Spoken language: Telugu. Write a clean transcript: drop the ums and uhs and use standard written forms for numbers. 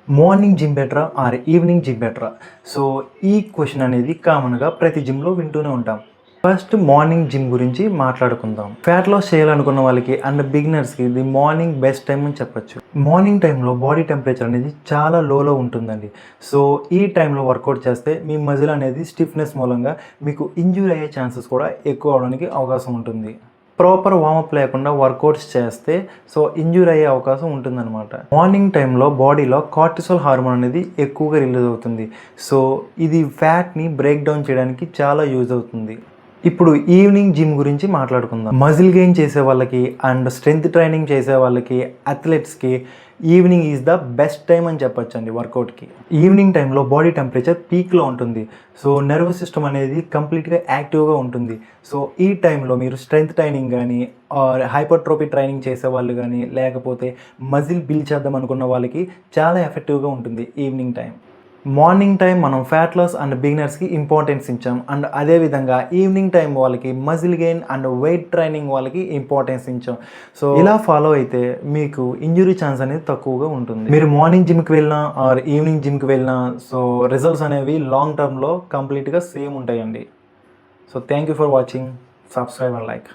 మార్నింగ్ జిమ్ బెటరా ఆర్ ఈవినింగ్ జిమ్ బెటరా? సో ఈ క్వశ్చన్ అనేది కామన్గా ప్రతి జిమ్లో వింటూనే ఉంటాం. ఫస్ట్ మార్నింగ్ జిమ్ గురించి మాట్లాడుకుందాం. ఫ్యాట్ లాస్ చేయాలనుకున్న వాళ్ళకి అండ్ బిగినర్స్కి ఇది మార్నింగ్ బెస్ట్ టైం అని చెప్పొచ్చు. మార్నింగ్ టైంలో బాడీ టెంపరేచర్ అనేది చాలా లోలో ఉంటుందండి. సో ఈ టైంలో వర్కౌట్ చేస్తే మీ మజిల్ అనేది స్టిఫ్నెస్ మూలంగా మీకు ఇంజ్యూరీ అయ్యే ఛాన్సెస్ కూడా ఎక్కువ అవడానికి అవకాశం ఉంటుంది. ప్రాపర్ వార్మప్ లేకుండా వర్కౌట్స్ చేస్తే సో ఇంజ్యూర్ అయ్యే అవకాశం ఉంటుందన్నమాట. మార్నింగ్ టైంలో బాడీలో కార్టిసోల్ హార్మోన్ అనేది ఎక్కువగా రిలీజ్ అవుతుంది. సో ఇది ఫ్యాట్ని బ్రేక్ డౌన్ చేయడానికి చాలా యూజ్ అవుతుంది. ఇప్పుడు ఈవినింగ్ జిమ్ గురించి మాట్లాడుకుందాం. మజిల్ గెయిన్ చేసే వాళ్ళకి అండ్ స్ట్రెంగ్త్ ట్రైనింగ్ చేసే వాళ్ళకి అథ్లెట్స్కి evening is the best time అని చెప్పొచ్చండి వర్కౌట్కి. ఈవినింగ్ టైంలో బాడీ టెంపరేచర్ పీక్లో ఉంటుంది. సో నర్వస్ సిస్టమ్ అనేది కంప్లీట్గా యాక్టివ్గా ఉంటుంది. సో ఈ టైంలో మీరు స్ట్రెంగ్త్ ట్రైనింగ్ కానీ ఆర్ హైపర్ట్రోఫీ ట్రైనింగ్ చేసే వాళ్ళు కానీ లేకపోతే మజిల్ బిల్డ్ చేద్దాం అనుకున్న వాళ్ళకి చాలా ఎఫెక్టివ్గా ఉంటుంది ఈవినింగ్ టైం. మార్నింగ్ టైం మనం ఫ్యాట్ లాస్ అండ్ బిగినర్స్కి ఇంపార్టెన్స్ ఇచ్చాం. అండ్ అదేవిధంగా ఈవినింగ్ టైం వాళ్ళకి muscle gain and weight training వాళ్ళకి ఇంపార్టెన్స్ ఇచ్చాం. సో ఇలా ఫాలో అయితే మీకు ఇంజురీ ఛాన్స్ అనేది తక్కువగా ఉంటుంది. మీరు మార్నింగ్ జిమ్కి వెళ్ళినా ఆర్ ఈవినింగ్ జిమ్కి వెళ్ళినా సో రిజల్ట్స్ అనేవి లాంగ్ టర్మ్లో కంప్లీట్గా సేమ్ ఉంటాయండి. So thank you for watching. Subscribe and like.